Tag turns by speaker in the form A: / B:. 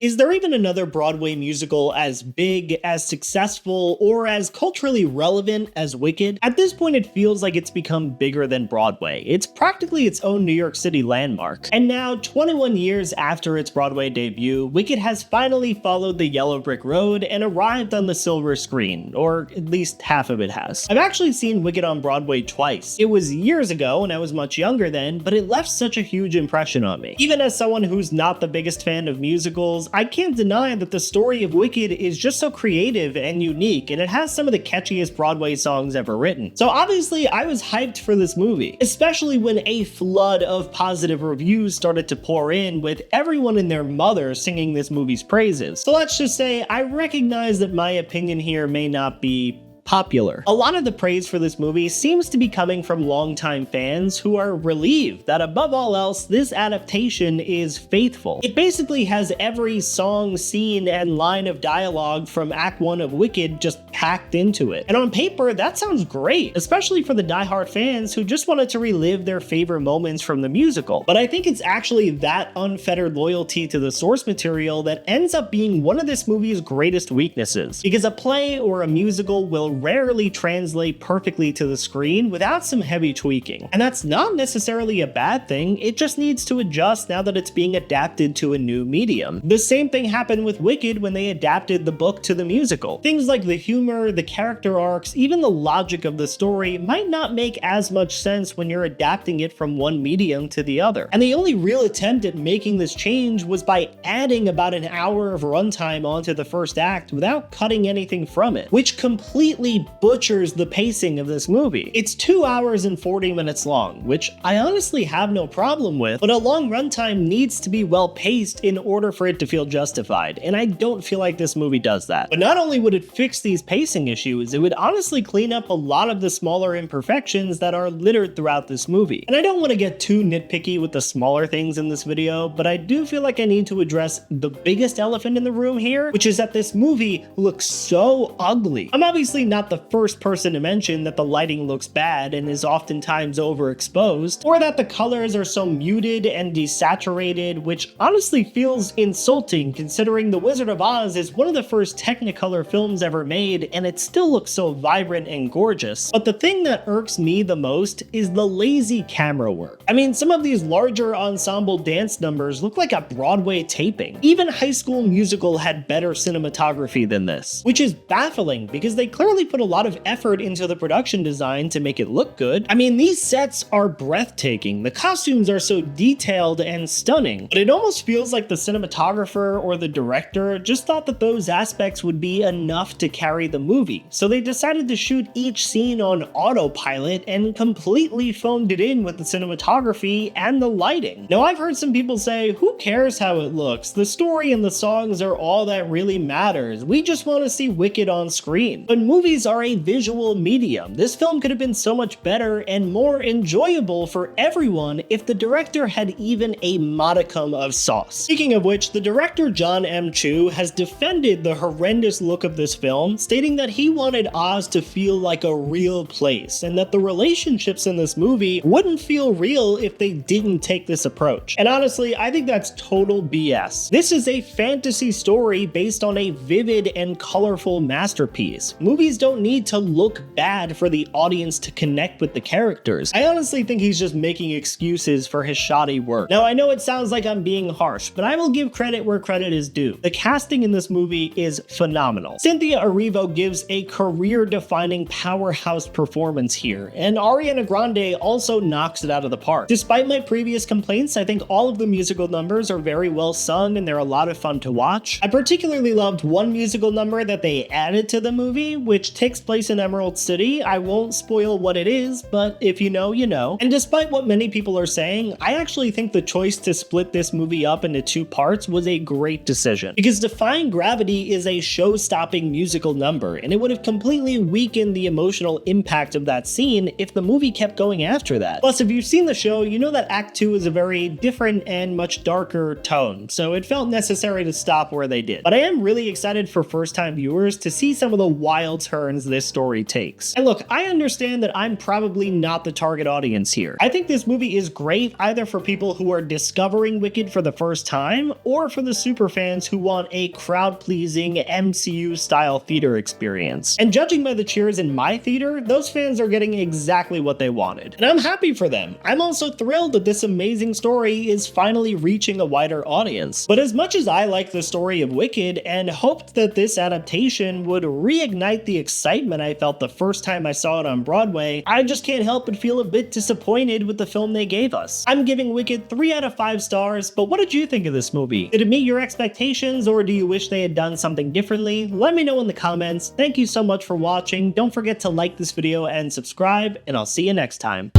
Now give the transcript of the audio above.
A: Is there even another Broadway musical as big, as successful, or as culturally relevant as Wicked? At this point, it feels like it's become bigger than Broadway. It's practically its own New York City landmark. And now, 21 years after its Broadway debut, Wicked has finally followed the yellow brick road and arrived on the silver screen, or at least half of it has. I've actually seen Wicked on Broadway twice. It was years ago and I was much younger then, but it left such a huge impression on me. Even as someone who's not the biggest fan of musicals, I can't deny that the story of Wicked is just so creative and unique, and it has some of the catchiest Broadway songs ever written. So obviously, I was hyped for this movie, especially when a flood of positive reviews started to pour in, with everyone and their mother singing this movie's praises. So let's just say, I recognize that my opinion here may not be popular. A lot of the praise for this movie seems to be coming from longtime fans who are relieved that above all else, this adaptation is faithful. It basically has every song, scene, and line of dialogue from Act 1 of Wicked just packed into it. And on paper, that sounds great, especially for the diehard fans who just wanted to relive their favorite moments from the musical. But I think it's actually that unfettered loyalty to the source material that ends up being one of this movie's greatest weaknesses. Because a play or a musical will rarely translate perfectly to the screen without some heavy tweaking. And that's not necessarily a bad thing, it just needs to adjust now that it's being adapted to a new medium. The same thing happened with Wicked when they adapted the book to the musical. Things like the humor, the character arcs, even the logic of the story might not make as much sense when you're adapting it from one medium to the other. And the only real attempt at making this change was by adding about an hour of runtime onto the first act without cutting anything from it, which completely butchers the pacing of this movie. It's 2 hours and 40 minutes long, which I honestly have no problem with, but a long runtime needs to be well paced in order for it to feel justified, and I don't feel like this movie does that. But not only would it fix these pacing issues, it would honestly clean up a lot of the smaller imperfections that are littered throughout this movie. And I don't want to get too nitpicky with the smaller things in this video, but I do feel like I need to address the biggest elephant in the room here, which is that this movie looks so ugly. I'm obviously not the first person to mention that the lighting looks bad and is oftentimes overexposed, or that the colors are so muted and desaturated, which honestly feels insulting considering The Wizard of Oz is one of the first Technicolor films ever made and it still looks so vibrant and gorgeous. But the thing that irks me the most is the lazy camera work. I mean, some of these larger ensemble dance numbers look like a Broadway taping. Even High School Musical had better cinematography than this, which is baffling because they clearly put a lot of effort into the production design to make it look good. I mean, these sets are breathtaking. The costumes are so detailed and stunning, but it almost feels like the cinematographer or the director just thought that those aspects would be enough to carry the movie. So they decided to shoot each scene on autopilot and completely phoned it in with the cinematography and the lighting. Now, I've heard some people say, who cares how it looks? The story and the songs are all that really matters. We just want to see Wicked on screen. But movies are a visual medium. This film could have been so much better and more enjoyable for everyone if the director had even a modicum of sauce. Speaking of which, the director John M. Chu has defended the horrendous look of this film, stating that he wanted Oz to feel like a real place and that the relationships in this movie wouldn't feel real if they didn't take this approach. And honestly, I think that's total BS. This is a fantasy story based on a vivid and colorful masterpiece. Movies don't need to look bad for the audience to connect with the characters. I honestly think he's just making excuses for his shoddy work. Now, I know it sounds like I'm being harsh, but I will give credit where credit is due. The casting in this movie is phenomenal. Cynthia Erivo gives a career-defining powerhouse performance here, and Ariana Grande also knocks it out of the park. Despite my previous complaints, I think all of the musical numbers are very well sung and they're a lot of fun to watch. I particularly loved one musical number that they added to the movie, which takes place in Emerald City. I won't spoil what it is, but if you know, you know. And despite what many people are saying, I actually think the choice to split this movie up into 2 parts was a great decision. Because Defying Gravity is a show-stopping musical number, and it would have completely weakened the emotional impact of that scene if the movie kept going after that. Plus, if you've seen the show, you know that Act 2 is a very different and much darker tone, so it felt necessary to stop where they did. But I am really excited for first-time viewers to see some of the wilds her turns this story takes. And look, I understand that I'm probably not the target audience here. I think this movie is great either for people who are discovering Wicked for the first time, or for the superfans who want a crowd-pleasing MCU-style theater experience. And judging by the cheers in my theater, those fans are getting exactly what they wanted. And I'm happy for them. I'm also thrilled that this amazing story is finally reaching a wider audience. But as much as I like the story of Wicked and hoped that this adaptation would reignite the excitement I felt the first time I saw it on Broadway, I just can't help but feel a bit disappointed with the film they gave us. I'm giving Wicked 3 out of 5 stars, but what did you think of this movie? Did it meet your expectations, or do you wish they had done something differently? Let me know in the comments. Thank you so much for watching. Don't forget to like this video and subscribe, and I'll see you next time.